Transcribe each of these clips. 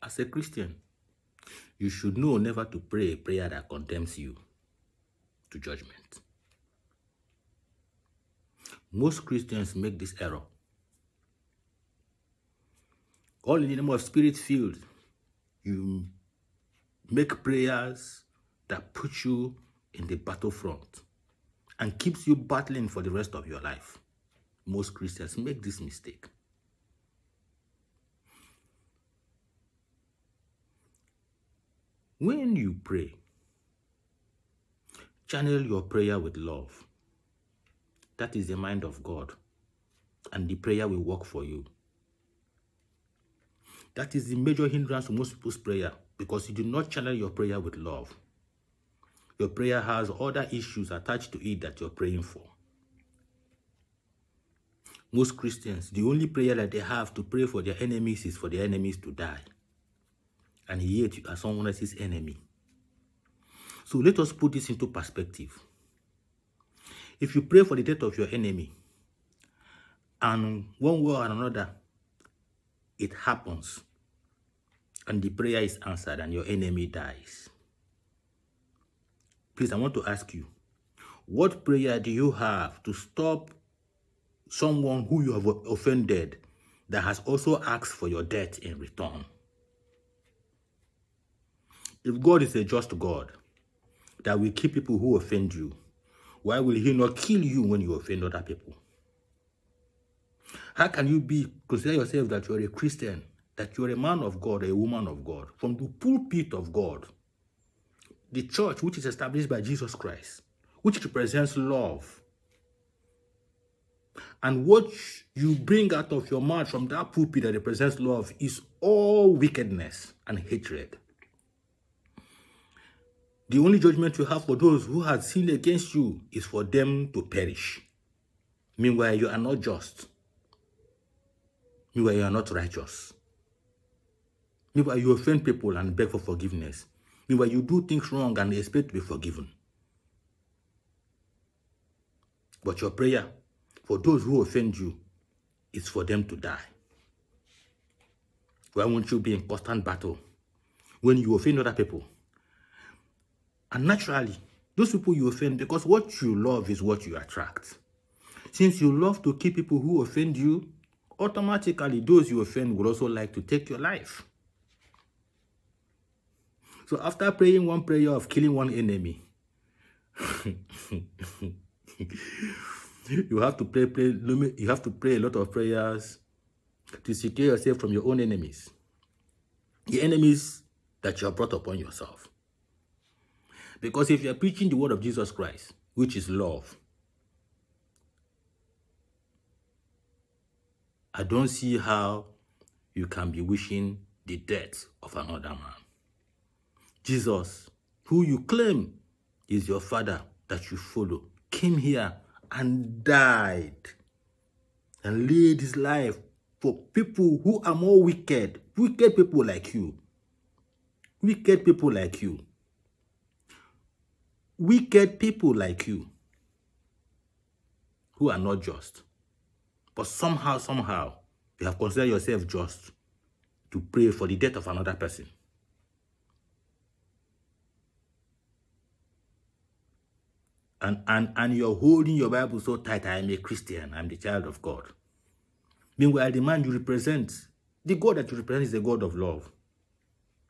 As a Christian, you should know never to pray a prayer that condemns you to judgment. Most Christians make this error. All in the name of spirit-filled, you make prayers that put you in the battlefront and keeps you battling for the rest of your life. Most Christians make this mistake. When you pray, channel your prayer with love. That is the mind of God, and the prayer will work for you. That is the major hindrance to most people's prayer, because you do not channel your prayer with love. Your prayer has other issues attached to it that you're praying for. Most Christians, the only prayer that they have to pray for their enemies is for their enemies to die. And yet you are someone else's enemy. So let us put this into perspective. If you pray for the death of your enemy, and one way or another, it happens, and the prayer is answered, and your enemy dies, please, I want to ask you, what prayer do you have to stop someone who you have offended that has also asked for your death in return? If God is a just God that will keep people who offend you, why will he not kill you when you offend other people? How can you consider yourself that you're a Christian, that you're a man of God, a woman of God, from the pulpit of God, the church which is established by Jesus Christ, which represents love, and what you bring out of your mouth from that pulpit that represents love is all wickedness and hatred? The only judgment you have for those who have sinned against you is for them to perish. Meanwhile, you are not just. Meanwhile, you are not righteous. Meanwhile, you offend people and beg for forgiveness. Meanwhile, you do things wrong and expect to be forgiven. But your prayer for those who offend you is for them to die. Why won't you be in constant battle when you offend other people? And naturally, those people you offend, because what you love is what you attract. Since you love to keep people who offend you, automatically those you offend would also like to take your life. So after praying one prayer of killing one enemy, you have to pray a lot of prayers to secure yourself from your own enemies, the enemies that you have brought upon yourself. Because if you are preaching the word of Jesus Christ, which is love, I don't see how you can be wishing the death of another man. Jesus, who you claim is your father that you follow, came here and died and laid his life for people who are more wicked people like you. Wicked people like you. Wicked people like you who are not just. But somehow, you have considered yourself just to pray for the death of another person. And you're holding your Bible so tight, I am a Christian, I'm the child of God. Meanwhile, the man you represent, the God that you represent is a God of love.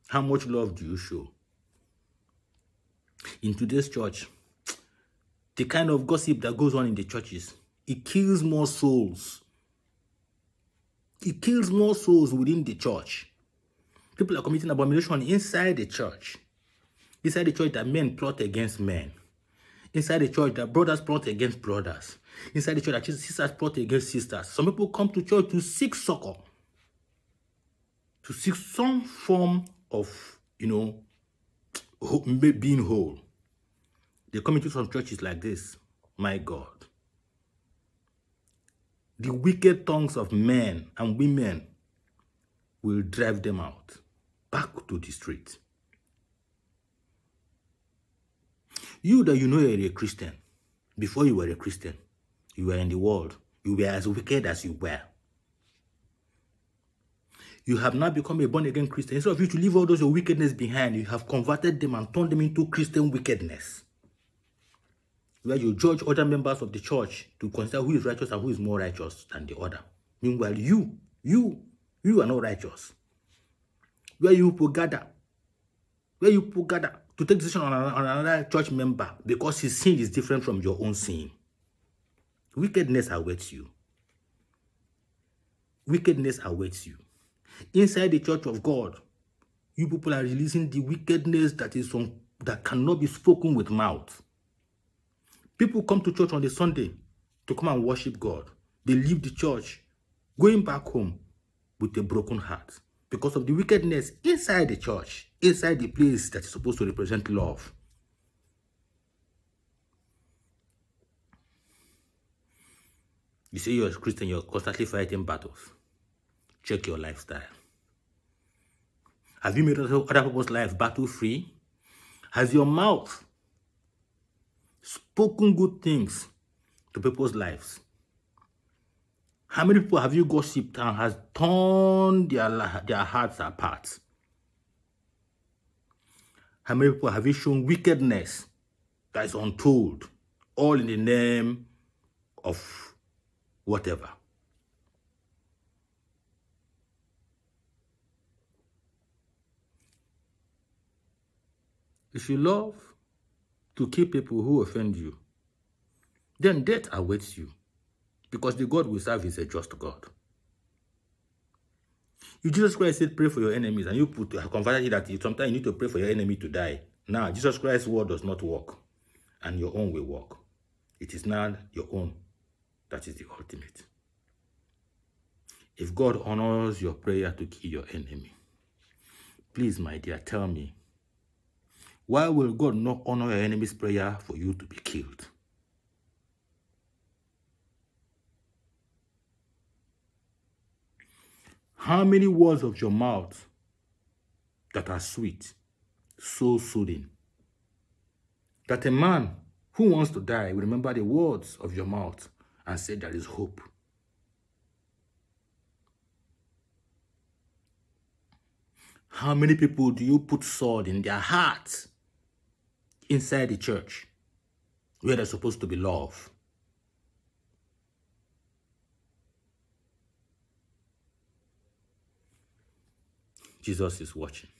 How much love do you show? In today's church, the kind of gossip that goes on in the churches, it kills more souls. It kills more souls within the church. People are committing abomination inside the church. Inside the church that men plot against men. Inside the church that brothers plot against brothers. Inside the church that sisters plot against sisters. Some people come to church to seek succor. To seek some form of, being whole. They come into some churches like this. My God. The wicked tongues of men and women will drive them out, back to the street. You that you know you're a Christian, before you were a Christian, you were in the world, you were as wicked as you were. You have now become a born-again Christian. Instead of you to leave all those your wickedness behind, you have converted them and turned them into Christian wickedness, where you judge other members of the church to consider who is righteous and who is more righteous than the other. Meanwhile, you are not righteous. Where you people gather to take decision on another church member because his sin is different from your own sin. Wickedness awaits you. Wickedness awaits you. Inside the church of God, you people are releasing the wickedness that cannot be spoken with mouth. People come to church on the Sunday to come and worship God. They leave the church, going back home with a broken heart because of the wickedness inside the church, inside the place that is supposed to represent love. You say you're a Christian, you're constantly fighting battles. Check your lifestyle. Have you made other people's lives battle-free? Has your mouth spoken good things to people's lives? How many people have you gossiped and has torn their hearts apart? How many people have you shown wickedness that is untold, all in the name of whatever? If you love to kill people who offend you, then death awaits you, because the God we serve is a just God. If Jesus Christ said pray for your enemies, and you converted it that sometimes you need to pray for your enemy to die. Now, Jesus Christ's word does not work, and your own will work. It is now your own that is the ultimate. If God honors your prayer to kill your enemy, please, my dear, tell me, why will God not honor your enemy's prayer for you to be killed? How many words of your mouth that are sweet, so soothing, that a man who wants to die will remember the words of your mouth and say there is hope? How many people do you put sword in their hearts inside the church where there's supposed to be love? Jesus is watching.